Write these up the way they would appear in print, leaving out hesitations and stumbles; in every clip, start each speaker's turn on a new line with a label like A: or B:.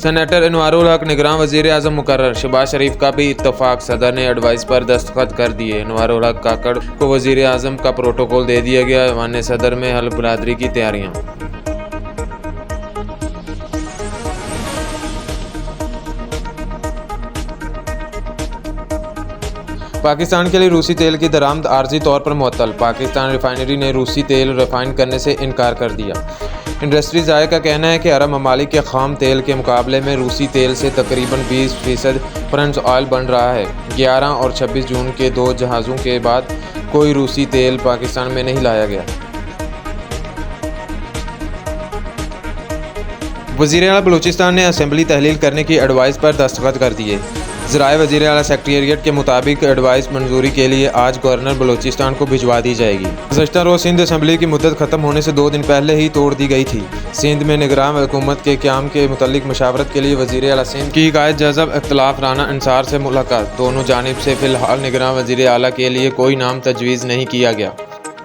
A: Senator Anwarul हक निगरान वज़ीर आज़म मुकर्रर। शहबाज शरीफ का भी इत्तफाक, सदर ने एडवाइस पर दस्तखत कर दिए। अनवारुल हक काकड़ को वज़ीर आज़म का प्रोटोकॉल दे दिया गया। ऐवान सदर में हल्फ बरदरी की तैयारियाँ। पाकिस्तान के लिए रूसी तेल की दरामद आर्जी तौर पर मुअत्तल। पाकिस्तान रिफाइनरी ने रूसी तेल रिफाइन करने से इनकार कर दिया। इंडस्ट्री ज़ाय का कहना है कि अरब ममालिक के खाम तेल के मुकाबले में रूसी तेल से तकरीबन 20% फ्रंट ऑयल बन रहा है। 11 और 26 जून के 2 जहाज़ों के बाद कोई रूसी तेल पाकिस्तान में नहीं लाया गया। वज़ीर आला बलूचिस्तान ने असेंबली तहलील करने की एडवाइस पर दस्तखत कर दिए। ज़राए वज़ीर आला सेक्रेटेरिएट के मुताबिक एडवाइस मंजूरी के लिए आज गवर्नर बलूचिस्तान को भिजवा दी जाएगी। गुज़श्ता रोज़ सिंध असेंबली की मुद्दत ख़त्म होने से 2 दिन पहले ही तोड़ दी गई थी। सिंध में निगरान हुकूमत के क़याम के मुतल्लिक मशावरत के लिए वज़ीर आला सिंध की हिदायत जज़ब इख्तिलाफ राना अंसार से मुलाकात। दोनों जानिब से फ़िलहाल निगरान वज़ीर आला के लिए कोई नाम तजवीज़ नहीं किया गया।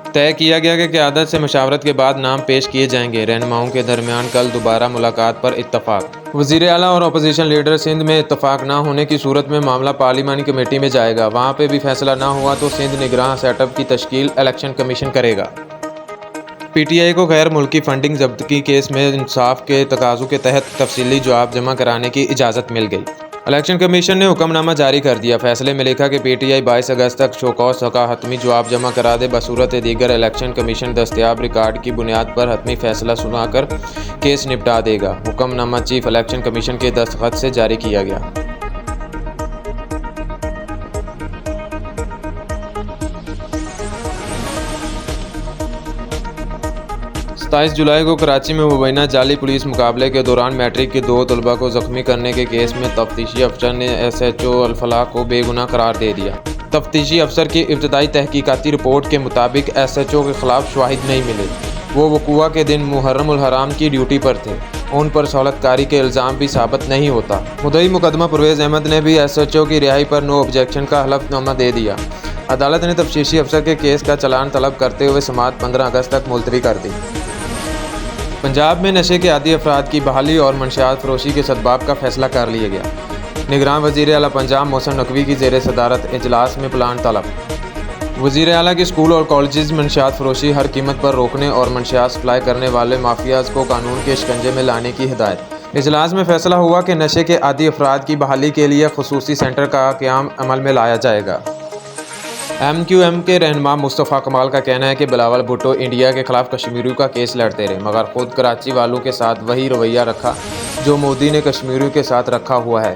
A: तय किया गया कि क़यादत से मशावरत के बाद नाम पेश किए जाएंगे। रहनुमाओं के दरमियान कल दोबारा मुलाकात पर इत्तफाक। वज़ीर आला और अपोजिशन लीडर सिंध में इत्तफाक ना होने की सूरत में मामला पार्लिमानी कमेटी में जाएगा। वहाँ पे भी फैसला ना हुआ तो सिंध निगरान सेटअप की तश्कील इलेक्शन कमीशन करेगा। PTI को गैर मुल्की फंडिंग ज़ब्ती केस में इंसाफ के तकाज़ों के तहत तफसीली जवाब जमा कराने की इजाज़त मिल गई। इलेक्शन कमीशन ने हुक्मनामा जारी कर दिया। फैसले में लिखा कि PTI 22 अगस्त तक शोकॉस का हतमी जवाब जमा करा दे। बसूरत दीगर इलेक्शन कमीशन दस्तयाब रिकॉर्ड की बुनियाद पर हतमी फैसला सुनाकर केस निपटा देगा। हुक्मनामा चीफ इलेक्शन कमीशन के दस्तखत से जारी किया गया। 27 जुलाई को कराची में मुबैना जाली पुलिस मुकाबले के दौरान मैट्रिक के 2 तलबा को जख्मी करने के केस में तफ्तीशी अफसर ने SHO अल-फलाह को बेगुनाह करार दे दिया। तफ्तीशी अफसर की इब्तदाई तहकीकाती रिपोर्ट के मुताबिक SHO के खिलाफ शवाहिद नहीं मिले। वो वक़ूआ के दिन मुहर्रम उल हराम की ड्यूटी पर थे। उन पर सहूलतकारी के इल्ज़ाम भी साबित नहीं होता। मुद्दई मुकदमा परवेज़ अहमद ने भी SHO की रिहाई पर नो ऑब्जेक्शन का हलफनामा दे दिया। अदालत ने तफ्तीशी अफसर के केस का चलान तलब करते हुए समाअत 15 अगस्त तक मुलतवी कर दी। पंजाब में नशे के आदी अफराद की बहाली और मंशियात फरोशी के सदबाब का फैसला कर लिया गया। निगरान वज़ीर आला पंजाब मोहसिन नकवी की ज़ेर सदारत इजलास में प्लान तलब। वज़ीर आला के स्कूल और कॉलेज मंशियात फरोशी हर कीमत पर रोकने और मंशियात सप्लाई करने वाले माफियाज को कानून के शिकंजे में लाने की हिदायत। इजलास में फैसला हुआ कि नशे के आदी अफराद की बहाली के लिए खुसूसी सेंटर का क़याम अमल में लाया जाएगा। MQM के रहनुमा मुस्तफ़ा कमाल का कहना है कि बिलावल भुट्टो इंडिया के खिलाफ कश्मीरियों का केस लड़ते रहे, मगर खुद कराची वालों के साथ वही रवैया रखा जो मोदी ने कश्मीरियों के साथ रखा हुआ है।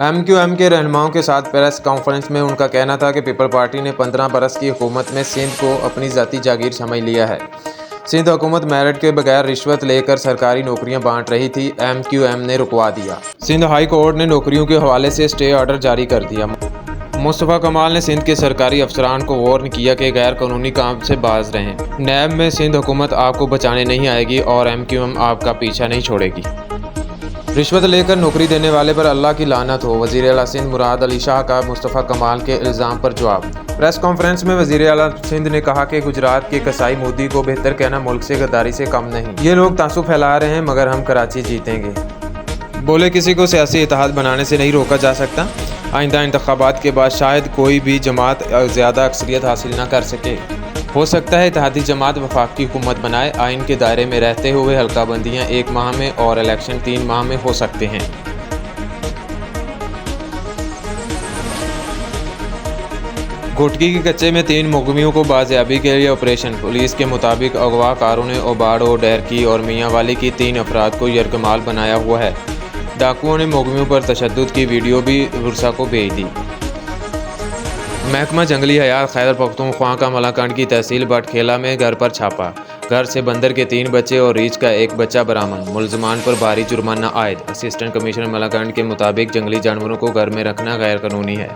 A: MQM के रहनुमाओं के साथ प्रेस कॉन्फ्रेंस में उनका कहना था कि पीपल पार्टी ने 15 बरस की हुकूमत में सिंध को अपनी ज़ाती जागीर समझ लिया है। सिंध हुकूमत मेरिट के बगैर रिश्वत लेकर सरकारी नौकरियां बांट रही थी। MQM ने रुकवा दिया। सिंध हाई कोर्ट ने नौकरियों के हवाले से स्टे ऑर्डर जारी कर दिया। मुस्तफ़ा कमाल ने सिंध के सरकारी अफसरान को वार्न किया कि गैर कानूनी काम से बाज रहें। नैब में सिंध हुकूमत आपको बचाने नहीं आएगी और MQM आपका पीछा नहीं छोड़ेगी। रिश्वत लेकर नौकरी देने वाले पर अल्लाह की लानत हो। वज़ीर आला सिंध मुराद अली शाह का मुस्तफ़ा कमाल के इल्ज़ाम पर जवाब। प्रेस कॉन्फ्रेंस में वज़ीर आला सिंध ने कहा कि गुजरात के कसाई मोदी को बेहतर कहना मुल्क से गद्दारी से कम नहीं। ये लोग तासुब फैला रहे हैं मगर हम कराची जीतेंगे। बोले किसी को सियासी इत्तेहाद बनाने से नहीं रोका जा सकता। आइंदा इंतखाबात के बाद शायद कोई भी जमात ज़्यादा अक्सरियत हासिल ना कर सके। हो सकता है इत्तेहादी जमात वफाकी हुकूमत बनाए। आइन के दायरे में रहते हुए हल्का बंदियाँ 1 माह में और इलेक्शन 3 माह में हो सकते हैं। घोटकी के कच्चे में 3 मुकदमियों को बाजियाबी के लिए ऑपरेशन। पुलिस के मुताबिक अगवाकारों ने ओबाड़ो, डैरकी और मियांवाली की 3 अफराद को यरगमाल बनाया हुआ है। डाकुओं ने मुकदमियों पर तशद्दुद की वीडियो भी बुरसा को भेज दी। महकमा जंगली हयात खैबर पख्तूनख्वा का मलाकंड की तहसील बटखेला में घर पर छापा। घर से बंदर के 3 बच्चे और रीछ का 1 बच्चा बरामद। मुलजमान पर भारी जुर्माना आयद। असिस्टेंट कमिश्नर मलाकंड के मुताबिक जंगली जानवरों को घर में रखना गैर कानूनी है।